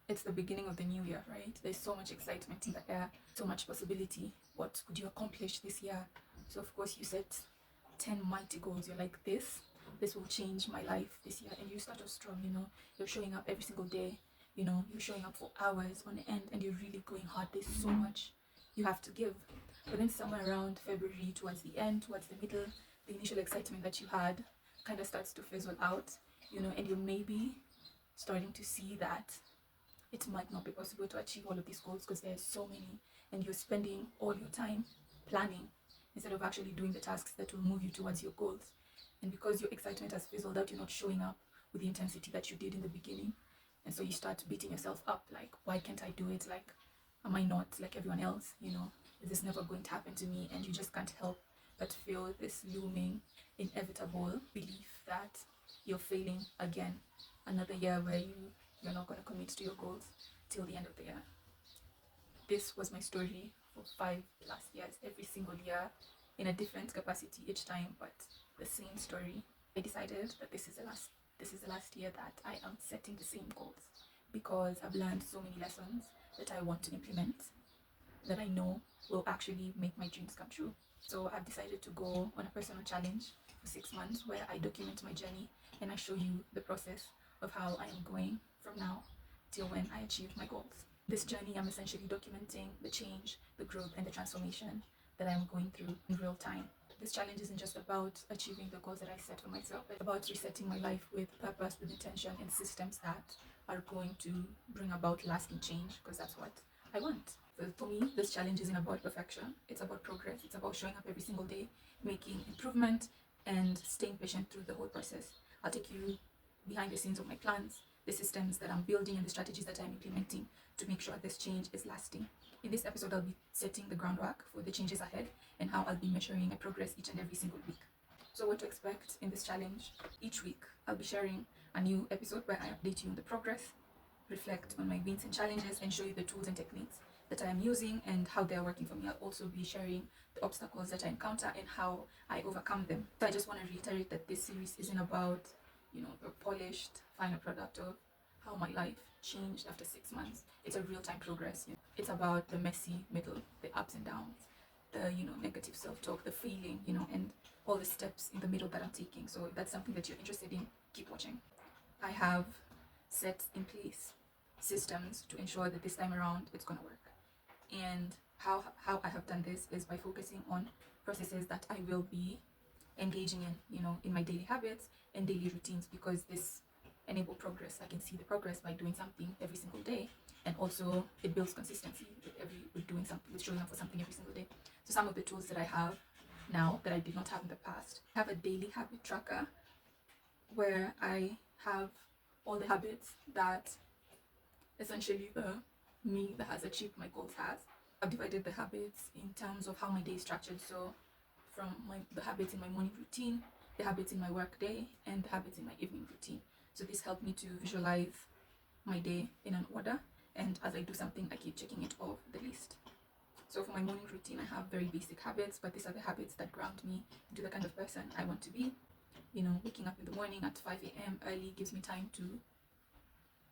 It's the beginning of the new year, right? There's so much excitement in the air, so much possibility. What could you accomplish this year? So, of course, you set 10 mighty goals. You're like, this will change my life this year. And you start off strong, you're showing up every single day, you're showing up for hours on end and you're really going hard. There's so much you have to give. But then, somewhere around February, towards the end, towards the middle, the initial excitement that you had kind of starts to fizzle out, and you're maybe starting to see that it might not be possible to achieve all of these goals because there's so many, and you're spending all your time planning instead of actually doing the tasks that will move you towards your goals. And because your excitement has fizzled out, you're not showing up with the intensity that you did in the beginning. And so you start beating yourself up like, why can't I do it? Like, am I not like everyone else? Is this never going to happen to me? And you just can't help but feel this looming, inevitable belief that you're failing again. Another year where you're not going to commit to your goals till the end of the year. This was my story for 5+ years, every single year in a different capacity each time, but the same story. I decided that this is the last year that I am setting the same goals because I've learned so many lessons that I want to implement that I know will actually make my dreams come true. So I've decided to go on a personal challenge for 6 months where I document my journey and I show you the process of how I am going from now till when I achieve my goals. This journey, I'm essentially documenting the change, the growth, and the transformation that I'm going through in real time. This challenge isn't just about achieving the goals that I set for myself, it's about resetting my life with purpose, with intention, and systems that are going to bring about lasting change because that's what I want. So for me, this challenge isn't about perfection, it's about progress, it's about showing up every single day, making improvement, and staying patient through the whole process. I'll take you behind the scenes of my plans, the systems that I'm building, and the strategies that I'm implementing to make sure this change is lasting. In this episode, I'll be setting the groundwork for the changes ahead and how I'll be measuring my progress each and every single week. So, what to expect in this challenge? Each week, I'll be sharing a new episode where I update you on the progress, reflect on my wins and challenges, and show you the tools and techniques that I am using and how they are working for me. I'll also be sharing the obstacles that I encounter and how I overcome them. So, I just want to reiterate that this series isn't about a polished final product of how my life changed after 6 months. It's a real-time progress. It's about the messy middle, the ups and downs, the negative self-talk, the feeling, and all the steps in the middle that I'm taking. So if that's something that you're interested in, keep watching. I have set in place systems to ensure that this time around it's gonna work. And how I have done this is by focusing on processes that I will be engaging in my daily habits and daily routines because this enable progress. I can see the progress by doing something every single day, and also it builds consistency with doing something, with showing up for something every single day. So some of the tools that I have now that I did not have in the past, I have a daily habit tracker where I have all the habits that essentially the me that has achieved my goals has. I've divided the habits in terms of how my day is structured. So from the habits in my morning routine, the habits in my work day, and the habits in my evening routine. So this helped me to visualize my day in an order, and as I do something, I keep checking it off the list. So for my morning routine, I have very basic habits, but these are the habits that ground me into the kind of person I want to be. Waking up in the morning at 5 a.m. early gives me time to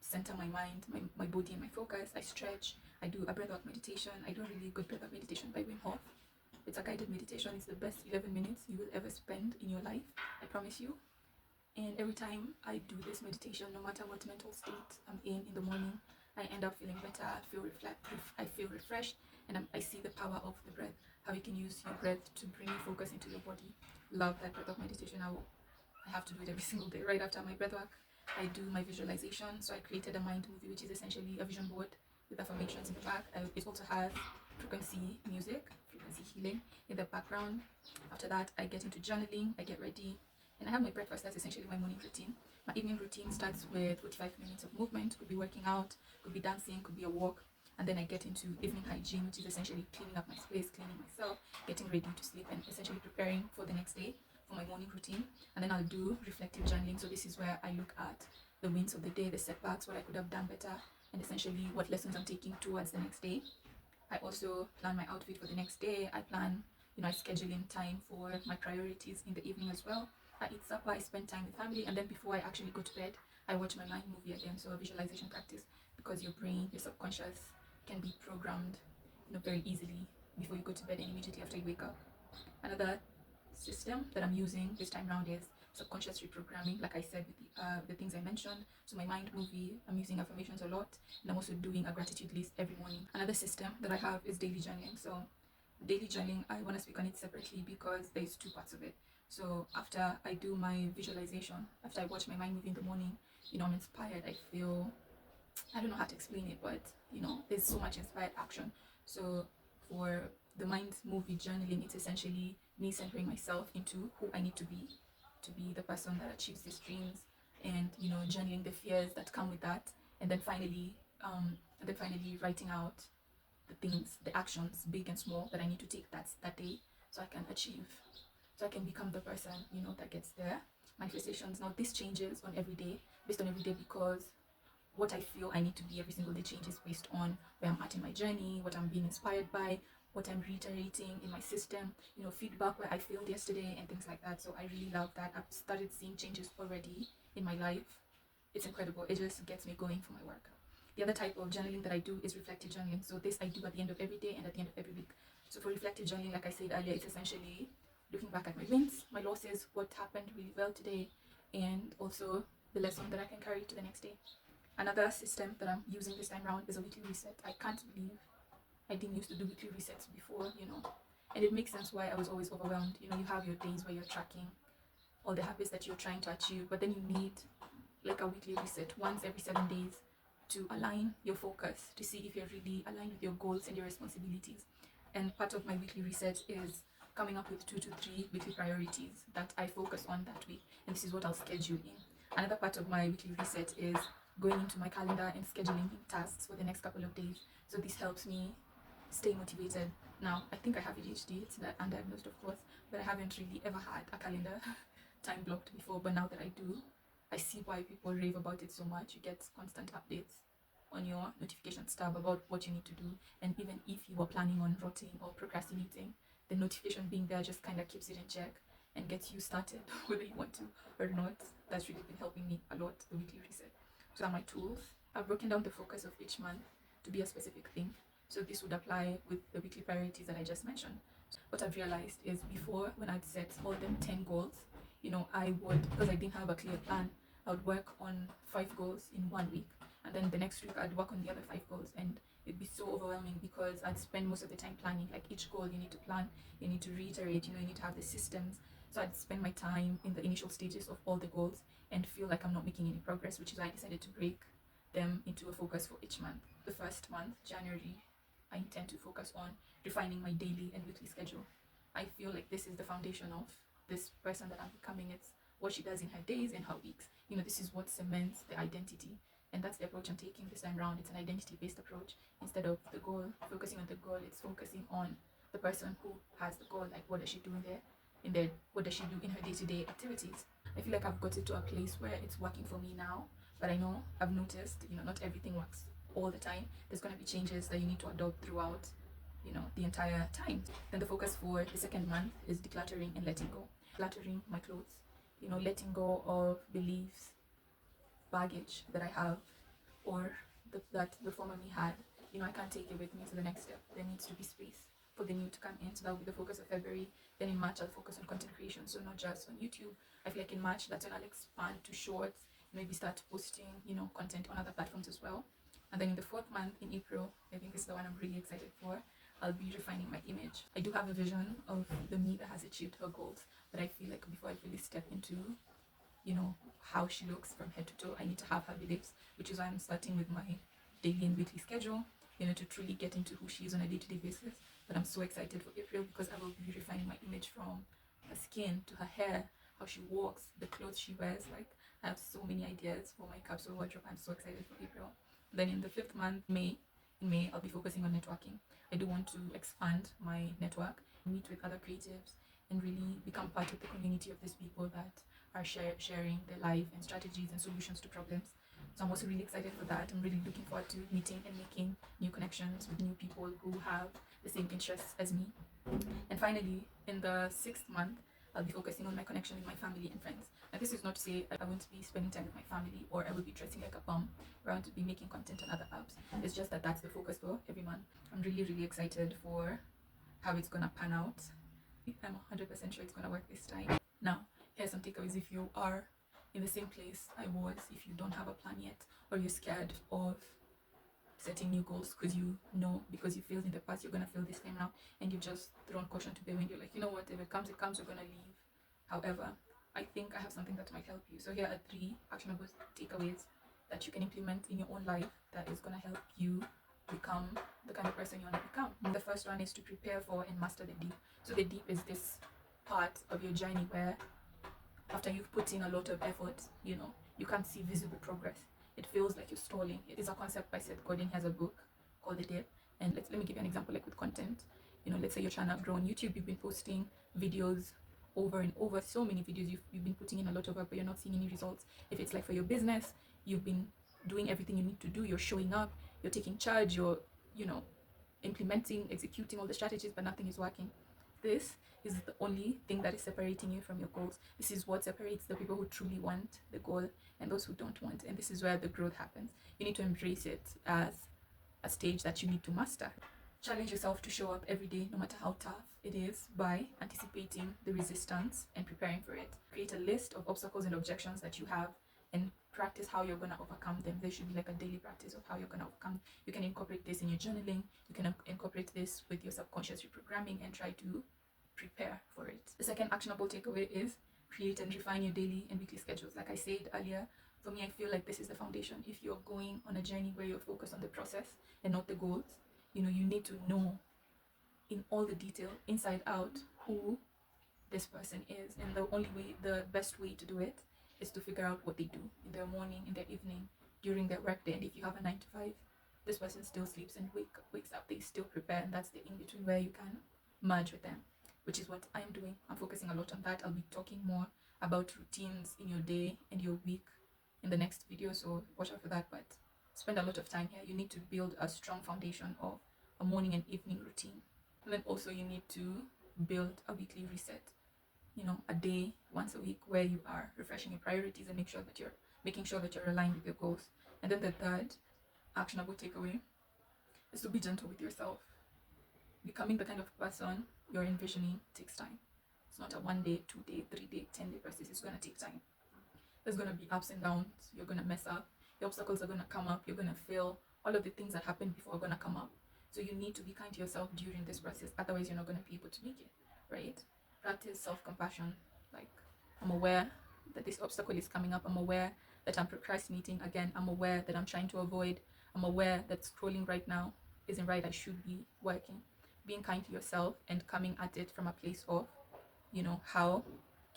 center my mind, my body, and my focus. I stretch, I do a breathwork meditation. I do a really good breathwork meditation by Wim Hof. It's a guided meditation. It's the best 11 minutes you will ever spend in your life, I promise you. And every time I do this meditation, no matter what mental state I'm in the morning, I end up feeling better. I feel refreshed, and I see the power of the breath. How you can use your breath to bring focus into your body. Love that breath of meditation. I have to do it every single day. Right after my breath work, I do my visualization. So I created a mind movie, which is essentially a vision board with affirmations in the back. It also has frequency music, frequency healing in the background. After that, I get into journaling. I get ready. And I have my breakfast. That's essentially my morning routine. My evening routine starts with 45 minutes of movement. Could be working out, could be dancing, could be a walk. And then I get into evening hygiene, which is essentially cleaning up my space, cleaning myself, getting ready to sleep, and essentially preparing for the next day for my morning routine. And then I'll do reflective journaling. So this is where I look at the wins of the day, the setbacks, what I could have done better, and essentially what lessons I'm taking towards the next day. I also plan my outfit for the next day. I plan, I schedule in time for my priorities in the evening as well. I eat supper, I spend time with family, and then before I actually go to bed, I watch my mind movie again, so a visualization practice. because your brain, your subconscious, can be programmed, very easily before you go to bed and immediately after you wake up. Another system that I'm using this time around is subconscious reprogramming, like I said, with the things I mentioned. So my mind movie, I'm using affirmations a lot, and I'm also doing a gratitude list every morning. Another system that I have is daily journaling. So daily journaling, I want to speak on it separately because there's two parts of it. So after I do my visualization, after I watch my mind movie in the morning, I'm inspired. I feel, I don't know how to explain it, but there's so much inspired action. So for the mind movie journaling, it's essentially me centering myself into who I need to be the person that achieves these dreams, and journaling the fears that come with that, and then finally writing out the things, the actions, big and small, that I need to take that day, so I can achieve, so I can become the person that gets there. Manifestations. Now this changes on every day, based on every day, because what I feel I need to be every single day changes based on where I'm at in my journey, what I'm being inspired by, what I'm reiterating in my system, feedback where I failed yesterday and things like that. So I really love that. I've started seeing changes already in my life. It's incredible. It just gets me going for my work. The other type of journaling that I do is reflective journaling. So this I do at the end of every day and at the end of every week. So for reflective journaling, like I said earlier, it's essentially looking back at my wins, my losses, what happened really well today, and also the lesson that I can carry to the next day. Another system that I'm using this time around is a weekly reset. I can't believe I didn't used to do weekly resets before, and it makes sense why I was always overwhelmed. You have your days where you're tracking all the habits that you're trying to achieve, but then you need like a weekly reset once every 7 days to align your focus to see if you're really aligned with your goals and your responsibilities. And part of my weekly reset is coming up with 2 to 3 weekly priorities that I focus on that week, and this is what I'll schedule in. Another part of my weekly reset is going into my calendar and scheduling tasks for the next couple of days. So this helps me stay motivated. Now, I think I have ADHD, it's undiagnosed of course, but I haven't really ever had a calendar time blocked before. But now that I do, I see why people rave about it so much. You get constant updates on your notifications tab about what you need to do, and even if you are planning on rotting or procrastinating, the notification being there just kind of keeps it in check and gets you started whether you want to or not. That's really been helping me a lot, the weekly reset. So are my tools. I've broken down the focus of each month to be a specific thing. So this would apply with the weekly priorities that I just mentioned. What I've realized is before, when I'd set more than 10 goals, I would, because I didn't have a clear plan, I would work on 5 goals in 1 week. And then the next week I'd work on the other 5 goals. And it'd be so overwhelming because I'd spend most of the time planning. Like each goal you need to plan, you need to reiterate, you need to have the systems. So I'd spend my time in the initial stages of all the goals and feel like I'm not making any progress, which is why I decided to break them into a focus for each month. The first month, January, I intend to focus on refining my daily and weekly schedule. I feel like this is the foundation of this person that I'm becoming. It's what she does in her days and her weeks. This is what cements the identity. And that's the approach I'm taking this time around. It's an identity-based approach. Instead of the goal, focusing on the goal, it's focusing on the person who has the goal. Like, what does she do what does she do in her day-to-day activities? I feel like I've got it to a place where it's working for me now. But I know I've noticed, not everything works all the time. There's going to be changes that you need to adopt throughout, the entire time. Then the focus for the second month is decluttering and letting go. Decluttering my clothes, letting go of beliefs, baggage that I have, or that the former me had. I can't take it with me to the next step. There needs to be space for the new to come in. So that will be the focus of February. Then in March, I'll focus on content creation. So not just on YouTube. I feel like in March, that's when I'll expand to shorts, maybe start posting, content on other platforms as well. And then in the 4th month, in April, I think is the one I'm really excited for, I'll be refining my image. I do have a vision of the me that has achieved her goals, but I feel like before I really step into, how she looks from head to toe, I need to have her beliefs, which is why I'm starting with my daily and weekly schedule, to truly get into who she is on a day-to-day basis. But I'm so excited for April because I will be refining my image from her skin to her hair, how she walks, the clothes she wears. Like, I have so many ideas for my capsule wardrobe. I'm so excited for April. Then in the 5th month, May, I'll be focusing on networking. I do want to expand my network, meet with other creatives, and really become part of the community of these people that are sharing their life and strategies and solutions to problems. So I'm also really excited for that. I'm really looking forward to meeting and making new connections with new people who have the same interests as me. And finally, in the 6th month, I'll be focusing on my connection with my family and friends. And this is not to say I won't be spending time with my family, or I will be dressing like a bum, or I want to be making content on other apps. It's just that that's the focus for every month. I'm really, really excited for how it's gonna pan out. I'm 100% sure it's gonna work this time. Now, here's some takeaways if you are in the same place I was, if you don't have a plan yet, or you're scared of setting new goals because you failed in the past, you're gonna fail this time now, and you've just thrown caution to the wind. You're like, you know what, if it comes, it comes, we're gonna leave. However, I think I have something that might help you. So here are 3 actionable takeaways that you can implement in your own life that is gonna help you become the kind of person you want to become. The first one is to prepare for and master the deep. So the deep is this part of your journey where after you've put in a lot of effort, you can't see visible progress. It feels like you're stalling. It is a concept by Seth Godin. He has a book called The Dip. And let me give you an example, like with content. Let's say you're trying to grow on YouTube, you've been posting videos over and over, so many videos, you've been putting in a lot of work, but you're not seeing any results. If it's like for your business, you've been doing everything you need to do, you're showing up, you're taking charge, you're, implementing, executing all the strategies, but nothing is working. This is the only thing that is separating you from your goals. This is what separates the people who truly want the goal and those who don't want. And this is where the growth happens. You need to embrace it as a stage that you need to master. Challenge yourself to show up every day, no matter how tough it is, by anticipating the resistance and preparing for it. Create a list of obstacles and objections that you have and practice how you're going to overcome them. There should be like a daily practice of how you're going to overcome. You can incorporate this in your journaling. You can incorporate this with your subconscious reprogramming and try to prepare for it. The second actionable takeaway is create and refine your daily and weekly schedules. Like I said earlier, for me, I feel like this is the foundation. If you're going on a journey where you're focused on the process and not the goals, you need to know in all the detail, inside out, who this person is. And the best way to do it is to figure out what they do in their morning, in their evening, during their work day. And if you have a 9 to 5, this person still sleeps and wakes up. They still prepare, and that's the in between where you can merge with them, which is what I'm doing. I'm focusing a lot on that. I'll be talking more about routines in your day and your week in the next video, so watch out for that. But spend a lot of time here. You need to build a strong foundation of a morning and evening routine. And then also you need to build a weekly reset, a day once a week where you are refreshing your priorities and making sure that you're aligned with your goals. And then the third actionable takeaway is to be gentle with yourself. Becoming the kind of person you're envisioning takes time. It's not a 1 day, 2 day, 3 day, 10 day process. It's going to take time. There's going to be ups and downs. You're going to mess up. Your obstacles are going to come up. You're going to fail. All of the things that happened before are going to come up. So you need to be kind to yourself during this process. Otherwise, you're not going to be able to make it, right? Practice self-compassion. Like, I'm aware that this obstacle is coming up. I'm aware that I'm procrastinating again. I'm aware that I'm trying to avoid. I'm aware that scrolling right now isn't right. I should be working. Being kind to yourself and coming at it from a place of, how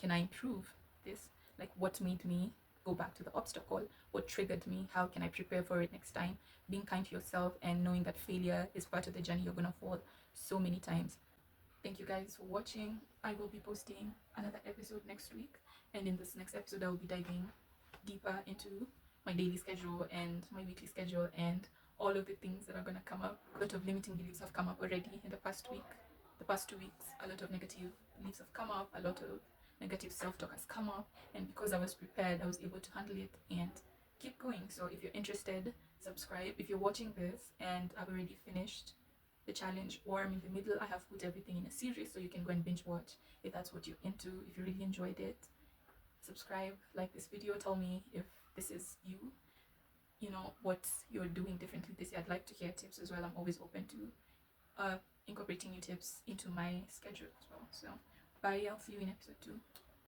can I improve this? Like, what made me go back to the obstacle? What triggered me? How can I prepare for it next time? Being kind to yourself and knowing that failure is part of the journey. You're going to fall so many times. Thank you guys for watching. I will be posting another episode next week. And in this next episode, I will be diving deeper into my daily schedule and my weekly schedule and all of the things that are going to come up. A lot of limiting beliefs have come up already in the past week. The past 2 weeks, a lot of negative beliefs have come up. A lot of negative self-talk has come up. And because I was prepared, I was able to handle it and keep going. So if you're interested, subscribe. If you're watching this and I've already finished the challenge, or I'm in the middle, I have put everything in a series so you can go and binge watch if that's what you're into. If you really enjoyed it, subscribe, like this video, tell me if this is you, what you're doing differently this year. I'd like to hear tips as well. I'm always open to incorporating new tips into my schedule as well. So bye, I'll see you in episode 2.